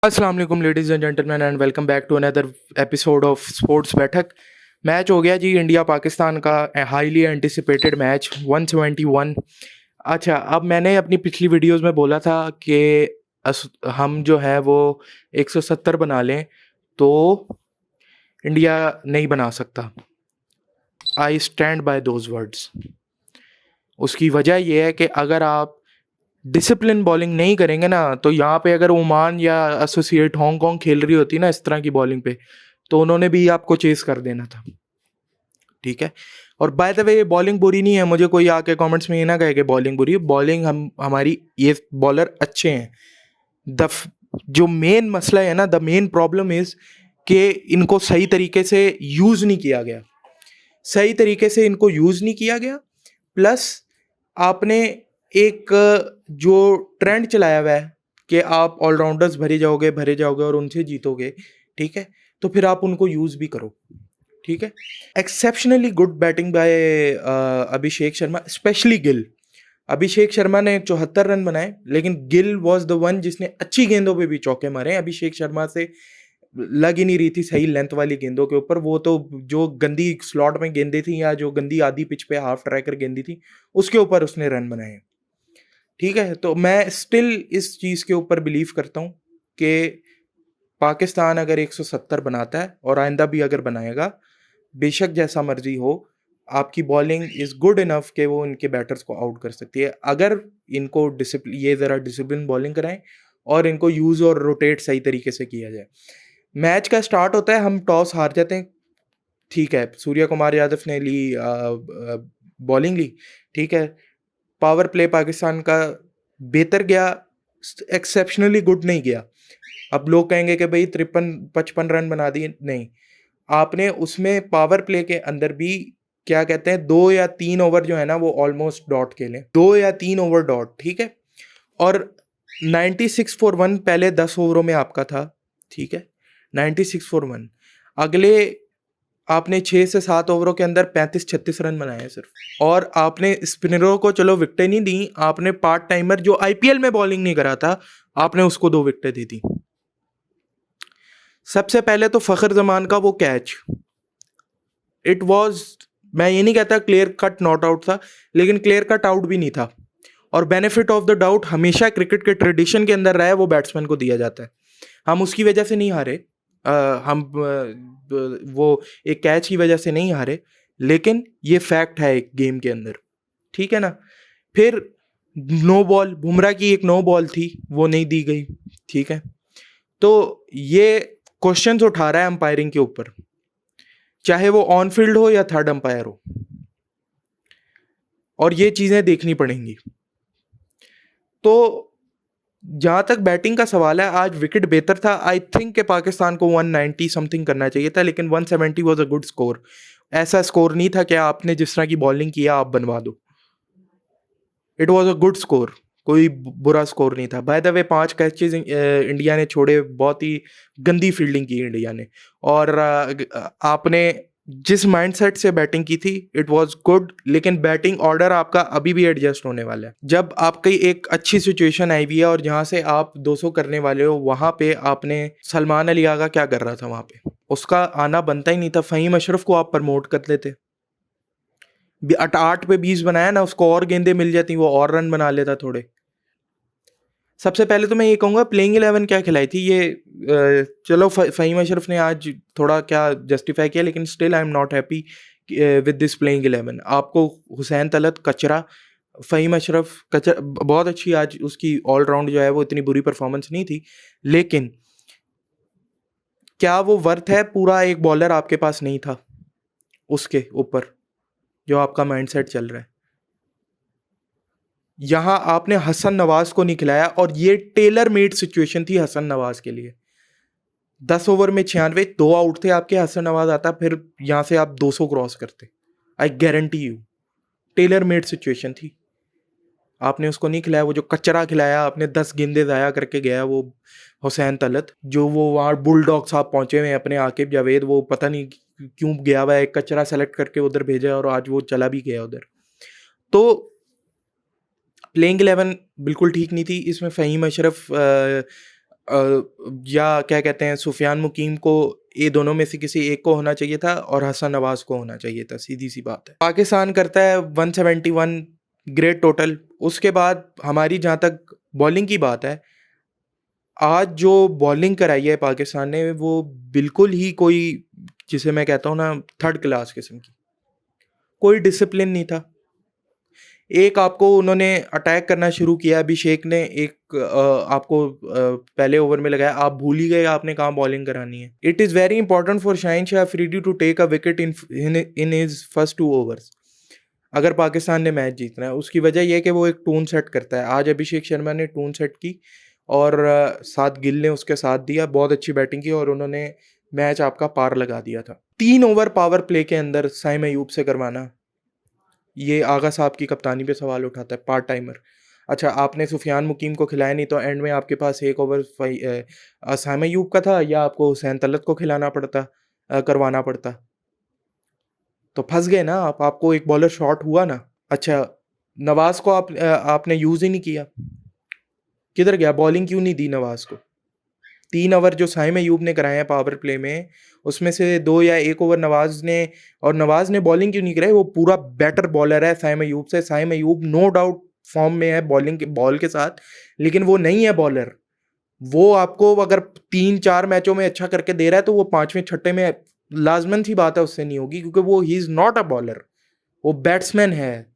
अस्सलाम वालेकुम ladies and gentleman and welcome back to another episode of sports बैठक। Match हो गया जी इंडिया पाकिस्तान का हाईली एंटिसिपेटेड मैच 171। अच्छा, अब मैंने अपनी पिछली वीडियोस में बोला था कि हम जो है वो 170 बना लें तो इंडिया नहीं बना सकता। I stand by those words. उसकी वजह यह है कि अगर आप डिसिप्लिन बॉलिंग नहीं करेंगे ना, तो यहाँ पे अगर ओमान या एसोसिएट हांगकांग खेल रही होती ना इस तरह की बॉलिंग पे, तो उन्होंने भी आपको चेस कर देना था। ठीक है। और बाय द वे बॉलिंग बुरी नहीं है, मुझे कोई आके कमेंट्स में ये ना कहे कि बॉलिंग बुरी है। बॉलिंग हमारी ये बॉलर अच्छे हैं। जो मेन मसला है ना, द मेन प्रॉब्लम इज कि इनको सही तरीके से यूज नहीं किया गया। सही तरीके से इनको यूज नहीं किया गया। प्लस आपने एक जो ट्रेंड चलाया हुआ है कि आप ऑलराउंडर्स भरे जाओगे और उनसे जीतोगे, ठीक है, तो फिर आप उनको यूज़ भी करो। ठीक है। Exceptionally good batting by Abhishek Sharma, specially Gill. Abhishek Sharma ने 74 रन बनाए, लेकिन गिल वॉज द वन जिसने अच्छी गेंदों पे भी चौके मारे। अभिषेक शर्मा से लग ही नहीं रही थी सही लेंथ वाली गेंदों के ऊपर। वो तो जो गंदी स्लॉट में गेंदें थी या जो गंदी आधी पिच पे हाफ ट्रैकर गेंदी थी, उसके ऊपर उसने रन बनाए। ठीक है। तो मैं स्टिल इस चीज़ के ऊपर बिलीव करता हूँ कि पाकिस्तान अगर 170 बनाता है और आइंदा भी अगर बनाएगा, बेशक जैसा मर्जी हो, आपकी बॉलिंग इज़ गुड इनफ कि वो इनके बैटर्स को आउट कर सकती है। अगर इनको ये ज़रा डिसिप्लिन बॉलिंग कराएं और इनको यूज़ और रोटेट सही तरीके से किया जाए। मैच का स्टार्ट होता है, हम टॉस हार जाते हैं। ठीक है, सूर्य कुमार यादव ने ली बॉलिंग ली। ठीक है। पावर प्ले पाकिस्तान का बेहतर गया, एक्सेप्शनली गुड नहीं गया। अब लोग कहेंगे कि भाई 53-55 रन बना दिए। नहीं, आपने उसमें पावर प्ले के अंदर भी क्या कहते हैं 2 या 3 ओवर जो है ना वो ऑलमोस्ट डॉट खेले, 2 या 3 ओवर डॉट। ठीक है। और 96 फॉर 1 पहले 10 ओवरों में आपका था। ठीक है। 96 फॉर 1 अगले आपने 6 से 7 ओवरों के अंदर 35-36 रन बनाए सिर्फ। और आपने स्पिनरों को चलो विकेटें नहीं दी, आपने पार्ट टाइमर जो आईपीएल में बॉलिंग नहीं करा था, आपने उसको 2 विकेटें दी थी। सबसे पहले तो फखर जमान का वो कैच, इट वॉज, मैं ये नहीं कहता क्लियर कट नॉट आउट था, लेकिन क्लियर कट आउट भी नहीं था। और बेनिफिट ऑफ द डाउट हमेशा क्रिकेट के ट्रेडिशन के अंदर रहा है, वो बैट्समैन को दिया जाता है। हम उसकी वजह से नहीं हारे, वो एक कैच की वजह से नहीं हारे, लेकिन ये फैक्ट है एक गेम के अंदर। ठीक है ना। फिर नो बॉल, बुमराह की एक नो बॉल थी, वो नहीं दी गई। ठीक है। तो ये क्वेश्चंस उठा रहा है अंपायरिंग के ऊपर, चाहे वो ऑन फील्ड हो या थर्ड अंपायर हो, और ये चीज़ें देखनी पड़ेंगी। तो जहाँ तक बैटिंग का सवाल है, आज विकेट बेहतर था। आई थिंक कि पाकिस्तान को 190 समथिंग करना चाहिए था, लेकिन 170 वाज अ गुड स्कोर। ऐसा स्कोर नहीं था कि आपने जिस तरह की बॉलिंग किया आप बनवा दो। It was a good score, कोई बुरा स्कोर नहीं था। By the way 5 catches India ने छोड़े, बहुत ही गंदी फील्डिंग की इंडिया ने। और आपने जिस माइंडसेट से बैटिंग की थी इट वाज गुड, लेकिन बैटिंग ऑर्डर आपका अभी भी एडजस्ट होने वाला है। जब आपकी एक अच्छी सिचुएशन आई हुई है और जहां से आप 200 करने वाले हो, वहां पे आपने सलमान अली आगा क्या कर रहा था वहां पे, उसका आना बनता ही नहीं था। फ़हीम अशरफ को आप प्रमोट कर लेते। 8 पे 20 बनाया ना, उसको और गेंदें मिल जाती, वो और रन बना लेता थोड़े। सबसे पहले तो मैं ये कहूँगा प्लेइंग 11 क्या खिलाई थी ये। चलो फ़हीम अशरफ ने आज थोड़ा क्या जस्टिफाई किया, लेकिन still I am not happy with this playing 11। आपको हुसैन तलत कचरा, फ़हीम अशरफ कचरा, बहुत अच्छी आज उसकी ऑलराउंड जो है वो इतनी बुरी परफॉर्मेंस नहीं थी, लेकिन क्या वो वर्थ है? पूरा एक बॉलर आपके पास नहीं था उसके ऊपर जो आपका माइंडसेट चल रहा है। यहाँ आपने हसन नवाज को नहीं खिलाया, और ये टेलर मेड सिचुएशन थी हसन नवाज के लिए। 10 ओवर में 96, 2 आउट थे आपके, हसन नवाज आता, फिर यहाँ से आप 200 क्रॉस करते। I guarantee you tailor made situation थी। आपने उसको नहीं खिलाया, वो जो कचरा खिलाया आपने, 10 गेंदे ज़ाया करके गया वो हुसैन तलत। जो वो वहाँ बुलडॉग साहब पहुँचे हुए अपने आकिब जावेद, वो पता नहीं क्यों गया हुआ है, कचरा सेलेक्ट करके उधर भेजा और आज वो चला भी गया उधर। तो प्लेइंग 11 बिल्कुल ठीक नहीं थी। इसमें फ़हीम अशरफ या क्या कहते हैं, सुफियान मुकीम को, ये दोनों में से किसी एक को होना चाहिए था और हसन नवाज को होना चाहिए था। सीधी सी बात है। पाकिस्तान करता है 171, ग्रेट टोटल। उसके बाद हमारी जहाँ तक बॉलिंग की बात है, आज जो बॉलिंग कराई है पाकिस्तान ने वो बिल्कुल ही कोई, जिसे मैं कहता हूँ ना, थर्ड क्लास किस्म की। कोई डिसिप्लिन नहीं था। एक आपको उन्होंने अटैक करना शुरू किया, अभिषेक ने एक आपको पहले ओवर में लगाया, आप भूल ही गए आपने कहाँ बॉलिंग करानी है। It is very important for Shaheen Shah Afridi to take a wicket in his first 2 overs अगर पाकिस्तान ने मैच जीतना है। उसकी वजह यह है कि वो एक टोन सेट करता है। आज अभिषेक शर्मा ने टोन सेट की और साथ गिल ने उसके साथ दिया, बहुत अच्छी बैटिंग की और उन्होंने मैच आपका पार लगा दिया था। 3 ओवर पावर प्ले के अंदर साइम अयूब से करवाना, ये आगा साहब की कप्तानी पे सवाल उठाता है, पार्ट टाइमर। अच्छा, आपने सुफियान मुकीम को खिलाया नहीं तो एंड में आपके पास एक ओवर साइम अयूब का था, या आपको हुसैन तलत को खिलाना पड़ता, करवाना पड़ता। तो फंस गए ना आप, आपको एक बॉलर शॉर्ट हुआ ना। अच्छा, नवाज को आपने यूज़ ही नहीं किया, किधर गया? बॉलिंग क्यों नहीं दी नवाज को? 3 ओवर जो साइम अयूब ने कराए हैं पावर प्ले में, उसमें से 2 या 1 ओवर नवाज ने, और नवाज ने बॉलिंग क्यों नहीं कराई? वो पूरा बेटर बॉलर है साइम अयूब से। Saim Ayub no doubt form में है बॉलिंग के बॉल के साथ, लेकिन वो नहीं है बॉलर। वो आपको अगर 3-4 मैचों में अच्छा करके दे रहा है तो वो 5वें छठे में लाजमन सी बात है उससे नहीं होगी, क्योंकि वो he is not a bowler, वो बैट्समैन है।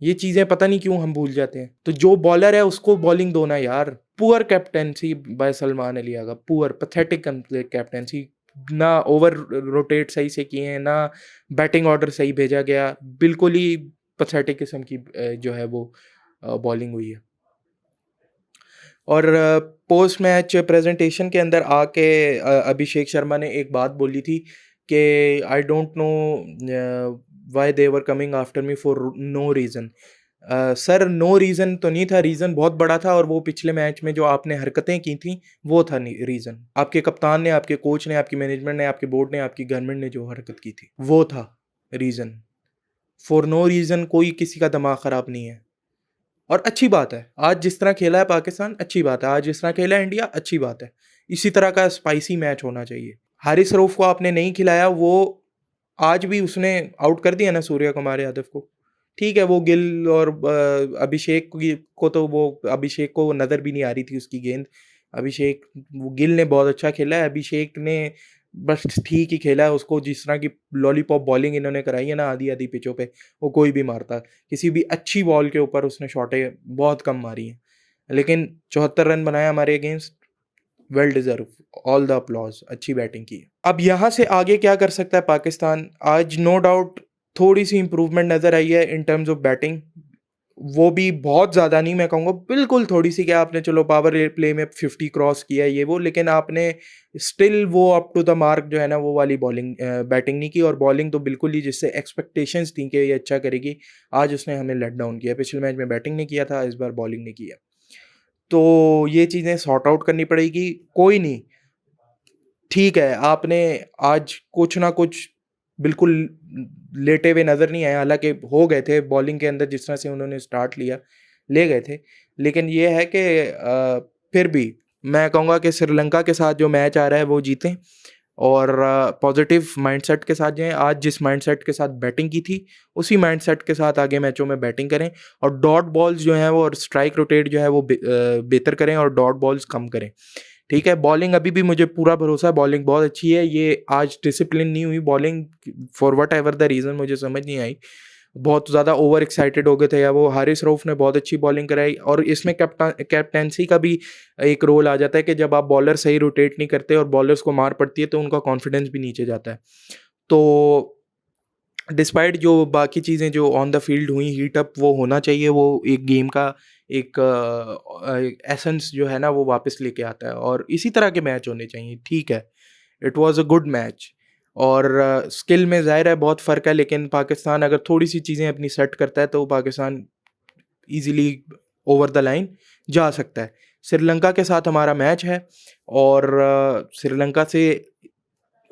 ये चीज़ें पता नहीं क्यों हम भूल जाते हैं। तो जो बॉलर है उसको बॉलिंग दो ना यार। Poor captaincy by Salman Ali Agha, poor pathetic captaincy. ना ओवर रोटेट सही से किए हैं, ना बैटिंग ऑर्डर सही भेजा गया, बिल्कुल ही पैथेटिक किस्म की जो है वो बॉलिंग हुई है। और पोस्ट मैच प्रेजेंटेशन के अंदर आके अभिषेक शर्मा ने एक बात बोली थी कि I don't know why they were coming after me for no reason. Sir, no reason तो नहीं था, रीज़न बहुत बड़ा था, और वो पिछले मैच में जो आपने हरकतें की थी वो था रीज़न। आपके कप्तान ने, आपके कोच ने, आपकी मैनेजमेंट ने, आपके बोर्ड ने, आपकी गवर्नमेंट ने जो हरकत की थी वो था रीज़न। फॉर नो रीज़न कोई किसी का दिमाग ख़राब नहीं है। और अच्छी बात है, आज जिस तरह खेला है पाकिस्तान अच्छी बात है, आज जिस तरह खेला है इंडिया अच्छी बात है। इसी तरह का स्पाइसी मैच होना चाहिए। हारिस रऊफ को आपने नहीं खिलाया, वो आज भी उसने आउट कर दिया ना सूर्य कुमार यादव को। ठीक है, वो गिल और को तो वो अभिषेक को नज़र भी नहीं आ रही थी उसकी गेंद। अभिषेक, वो गिल ने बहुत अच्छा खेला है, अभिषेक ने बस ठीक ही खेला है। उसको जिस तरह की लॉलीपॉप बॉलिंग इन्होंने कराई है ना आधी आधी पिचों पे, वो कोई भी मारता। किसी भी अच्छी बॉल के ऊपर उसने शॉटें बहुत कम मारी हैं, लेकिन 74 रन बनाया हमारे against. Well deserve, all the applause, अच्छी बैटिंग की है। अब यहाँ से आगे क्या कर सकता है पाकिस्तान? आज नो डाउट थोड़ी सी इंप्रूवमेंट नज़र आई है इन टर्म्स ऑफ बैटिंग। वो भी बहुत ज़्यादा नहीं, मैं कहूँगा बिल्कुल थोड़ी सी। क्या आपने चलो पावर प्ले में 50 क्रॉस किया ये वो, लेकिन आपने स्टिल वो अप टू द मार्क जो है ना वो वाली बॉलिंग बैटिंग नहीं की। और बॉलिंग तो बिल्कुल ही जिससे एक्सपेक्टेशंस थी कि ये अच्छा करेगी, आज उसने हमें लेट डाउन किया। पिछले मैच में बैटिंग नहीं किया था, इस बार बॉलिंग नहीं किया। तो ये चीज़ें सॉर्ट आउट करनी पड़ेगी। कोई नहीं, ठीक है, आपने आज कुछ ना कुछ बिल्कुल लेटे हुए नज़र नहीं आए, हालांकि हो गए थे बॉलिंग के अंदर, जिस तरह से उन्होंने स्टार्ट लिया ले गए थे। लेकिन ये है कि फिर भी मैं कहूँगा कि श्रीलंका के साथ जो मैच आ रहा है वो जीतें, और पॉजिटिव माइंडसेट के साथ जाएँ। आज जिस माइंडसेट के साथ बैटिंग की थी उसी माइंडसेट के साथ आगे मैचों में बैटिंग करें, और डॉट बॉल्स जो हैं वो और स्ट्राइक रोटेट जो है वो बेहतर करें और डॉट बॉल्स कम करें। ठीक है, बॉलिंग अभी भी मुझे पूरा भरोसा है, बॉलिंग बहुत अच्छी है। ये आज डिसिप्लिन नहीं हुई bowling, for what ever the reason मुझे समझ नहीं आई। बहुत ज़्यादा ओवर एक्साइटेड हो गए थे, या वो हारिस रऊफ ने बहुत अच्छी बॉलिंग कराई। और इसमें कैप्टेंसी का भी एक रोल आ जाता है कि जब आप बॉलर सही रोटेट नहीं करते और बॉलर्स को मार पड़ती है तो उनका कॉन्फिडेंस भी नीचे जाता है। तो डिस्पाइट जो बाकी चीज़ें जो ऑन द फील्ड हुई, हीट अप वो होना चाहिए, वो एक गेम का एक एसेंस जो है ना वो वापस लेके आता है, और इसी तरह के मैच होने चाहिए। ठीक है, it was a good match. और स्किल में ज़ाहिर है बहुत फ़र्क है, लेकिन पाकिस्तान अगर थोड़ी सी चीज़ें अपनी सेट करता है तो Pakistan easily over the line जा सकता है। श्रीलंका के साथ हमारा मैच है, और श्रीलंका से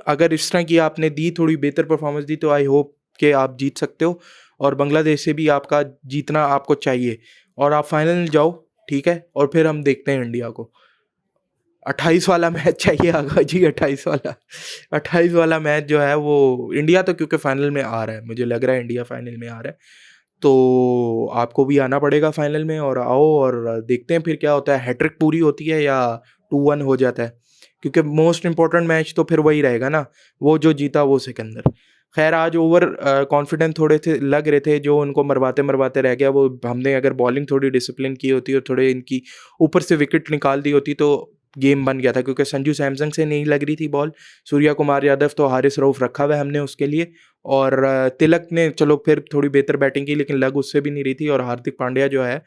अगर इस तरह की आपने दी, थोड़ी बेहतर परफॉर्मेंस दी, तो आई होप कि आप जीत सकते हो। और बांग्लादेश से भी आपका जीतना आपको चाहिए, और आप फाइनल जाओ, ठीक है, और फिर हम देखते हैं इंडिया को। 28 वाला मैच चाहिए आगा जी, 28 वाला मैच जो है वो इंडिया तो क्योंकि फाइनल में आ रहा है, मुझे लग रहा है इंडिया फाइनल में आ रहा है, तो आपको भी आना पड़ेगा फाइनल में, और आओ और देखते हैं फिर क्या होता है, हैट्रिक पूरी होती है या 2-1 हो जाता है, क्योंकि मोस्ट इंपॉर्टेंट मैच तो फिर वही रहेगा ना, वो जो जीता वो सिकंदर। खैर आज ओवर कॉन्फिडेंट थोड़े थे, लग रहे थे, जो उनको मरवाते मरवाते रह गया वो, हमने अगर बॉलिंग थोड़ी डिसिप्लिन की होती और थोड़े इनकी ऊपर से विकेट निकाल दी होती तो गेम बन गया था, क्योंकि संजू सैमसंग से नहीं लग रही थी बॉल, सूर्या कुमार यादव तो हारिस रऊफ रखा हुआ है हमने उसके लिए, और तिलक ने चलो फिर थोड़ी बेहतर बैटिंग की, लेकिन लग उससे भी नहीं रही थी, और हार्दिक पांड्या जो है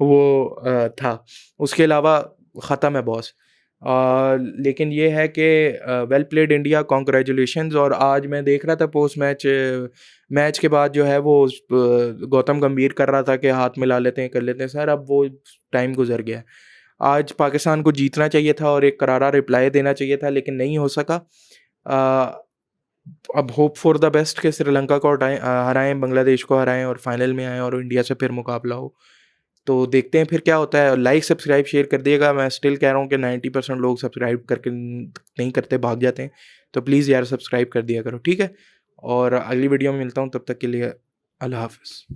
वो था, उसके अलावा ख़त्म है बॉस। लेकिन ये है कि वेल प्लेड इंडिया, कॉन्ग्रेचुलेशंस। और आज मैं देख रहा था पोस्ट मैच, मैच के बाद जो है वो गौतम गंभीर कर रहा था कि हाथ मिला लेते हैं, कर लेते हैं, सर अब वो टाइम गुजर गया है। आज पाकिस्तान को जीतना चाहिए था और एक करारा रिप्लाई देना चाहिए था, लेकिन नहीं हो सका। अ, अब होप फॉर द बेस्ट कि श्रीलंका को हराएं, बांग्लादेश को हराएं और फाइनल में आएँ और इंडिया से फिर मुकाबला हो। तो देखते हैं फिर क्या होता है। लाइक सब्सक्राइब शेयर कर दिएगा। मैं स्टिल कह रहा हूँ कि 90% लोग सब्सक्राइब करके नहीं करते, भाग जाते हैं, तो प्लीज़ यार सब्सक्राइब कर दिया करो, ठीक है। और अगली वीडियो में मिलता हूँ, तब तक के लिए अल्लाह हाफ़िज़।